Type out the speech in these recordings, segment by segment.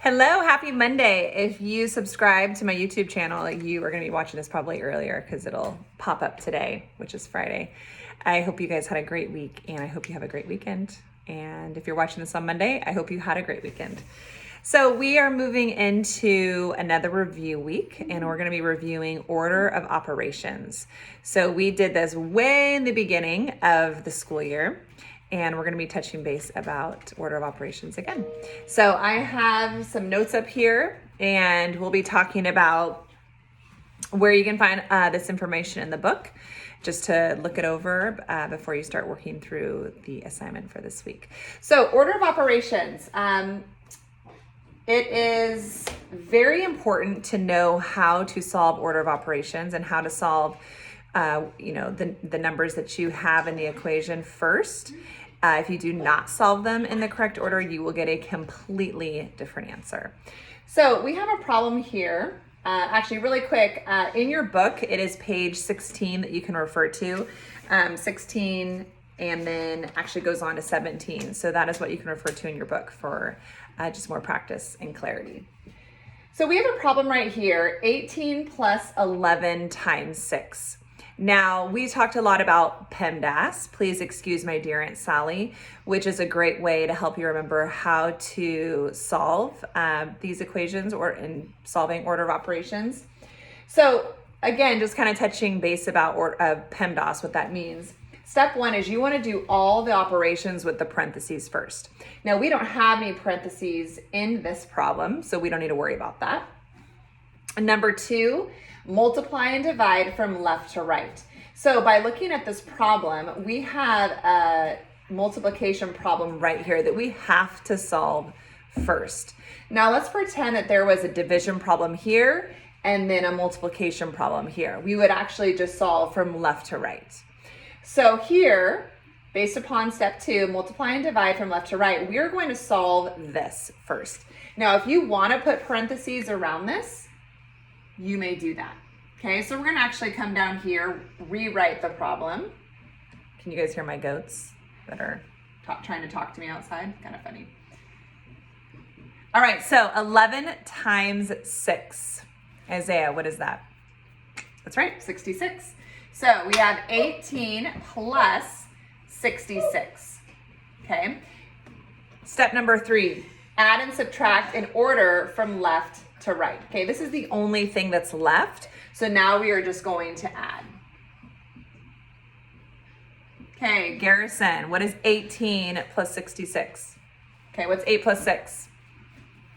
Hello, happy Monday. If you subscribe to my YouTube channel, you are going to be watching this probably earlier because it'll pop up today, which is Friday. I hope you guys had a great week and I hope you have a great weekend. And if you're watching this on Monday, I hope you had a great weekend. So we are moving into another review week and we're going to be reviewing order of operations. So we did this way in the beginning of the school year. And we're going to be touching base about order of operations again. So I have some notes up here and we'll be talking about where you can find this information in the book just to look it over before you start working through the assignment for this week. So order of operations. It is very important to know how to solve order of operations and how to solve the numbers that you have in the equation first. If you do not solve them in the correct order, you will get a completely different answer. So we have a problem here. Actually, really quick, in your book, it is page 16 that you can refer to. 16 and then actually goes on to 17. So that is what you can refer to in your book for just more practice and clarity. So we have a problem right here, 18 plus 11 times 6. Now, we talked a lot about PEMDAS, please excuse my dear Aunt Sally, which is a great way to help you remember how to solve these equations or in solving order of operations. So again, just kind of touching base about PEMDAS, what that means. Step one is you want to do all the operations with the parentheses first. Now, we don't have any parentheses in this problem, so we don't need to worry about that. And number two, multiply and divide from left to right. So by looking at this problem, we have a multiplication problem right here that we have to solve first. Now let's pretend that there was a division problem here and then a multiplication problem here. We would actually just solve from left to right. So here, based upon step two, multiply and divide from left to right, we're going to solve this first. Now, if you want to put parentheses around this, you may do that. Okay, so we're gonna actually come down here, rewrite the problem. Can you guys hear my goats that are trying to talk to me outside? Kind of funny. All right, so 11 times 6. Isaiah, what is that? That's right, 66. So we have 18 plus 66, okay? Step number 3, add and subtract in order from left to right. Okay, this is the only thing that's left. So now we are just going to add. Okay, Garrison, what is 18 plus 66? Okay, what's 8 plus 6?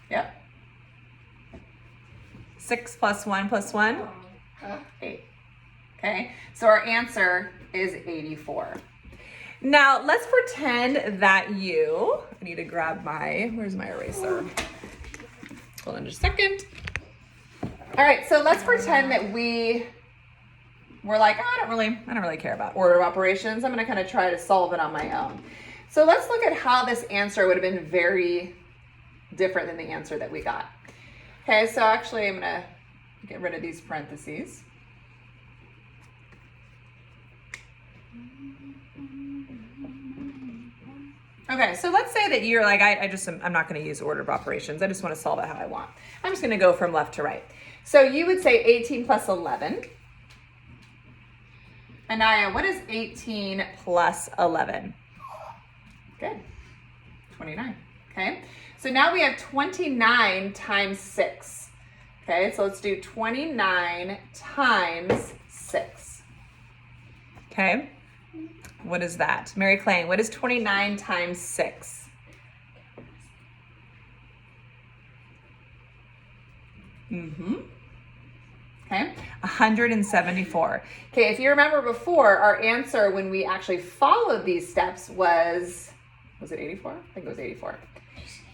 Yep. 6 plus 1 plus 1? 8. Okay, so our answer is 84. Now let's pretend that I need to grab where's my eraser? Hold on just a second. All right, so let's pretend that we're like, I don't really care about order of operations. I'm gonna kind of try to solve it on my own. So let's look at how this answer would have been very different than the answer that we got. Okay, so actually I'm gonna get rid of these parentheses. Okay, so let's say that you're like, I'm not gonna use order of operations. I just wanna solve it how I want. I'm just gonna go from left to right. So you would say 18 plus 11. Anaya, what is 18 plus 11? Good, 29, okay? So now we have 29 times 6. Okay, so let's do 29 times 6. Okay, what is that? Mary Clay, what is 29 times 6? Okay, 174. Okay, if you remember before, our answer when we actually followed these steps was it 84? I think it was 84.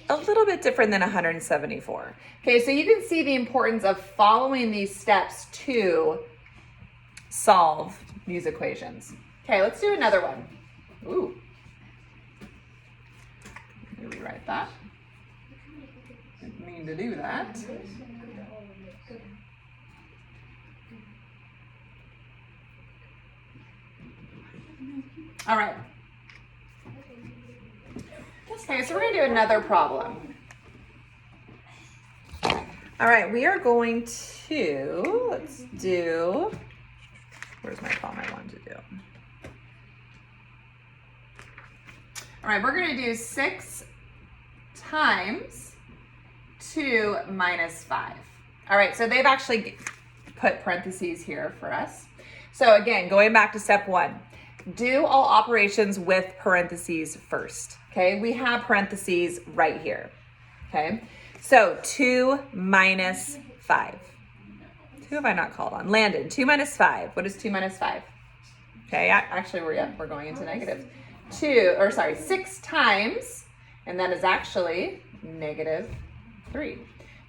A little bit different than 174. Okay, so you can see the importance of following these steps to solve these equations. Okay, let's do another one. Ooh. Let me rewrite that. Didn't mean to do that. All right. Okay, so we're gonna do another problem. All right, we are going to, let's do, where's my problem I wanted to do? All right, we're gonna do 6 times 2 minus 5. All right, so they've actually put parentheses here for us. So again, going back to step 1, do all operations with parentheses first, okay? We have parentheses right here, okay? So 2 minus 5. Who have I not called on? Landon, 2 minus 5. What is 2 minus 5? Okay, actually we're going into negative. 6 times, and that is actually -3.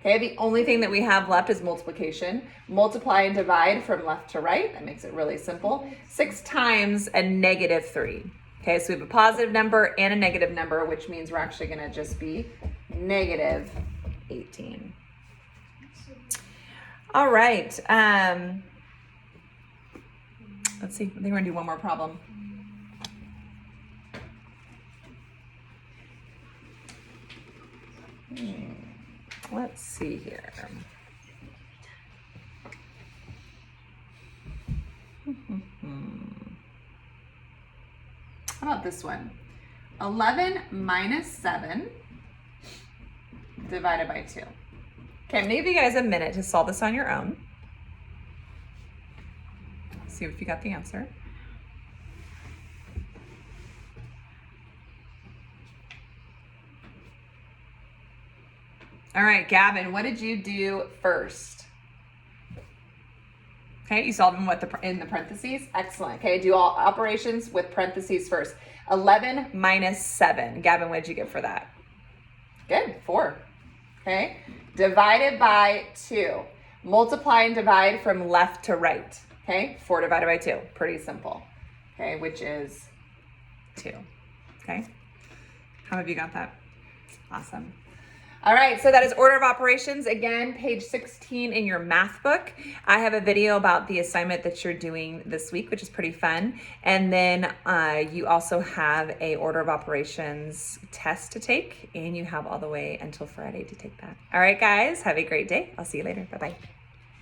Okay, the only thing that we have left is multiplication. Multiply and divide from left to right. That makes it really simple. 6 times a -3. Okay, so we have a positive number and a negative number, which means we're actually gonna just be -18. All right, let's see, I think we're gonna do one more problem. Let's see here. How about this one? 11 minus 7 divided by 2. Okay, I'm gonna give you guys a minute to solve this on your own. See if you got the answer. All right, Gavin, what did you do first? Okay, you solved them in the parentheses. Excellent. Okay, do all operations with parentheses first. 11 minus 7. Gavin, what did you get for that? Good, 4. Okay, divided by 2. Multiply and divide from left to right. Okay, 4 divided by 2. Pretty simple. Okay, which is 2. Okay, how have you got that? Awesome. All right, so that is order of operations. Again, page 16 in your math book. I have a video about the assignment that you're doing this week, which is pretty fun. And then you also have a order of operations test to take, and you have all the way until Friday to take that. All right, guys, have a great day. I'll see you later. Bye-bye.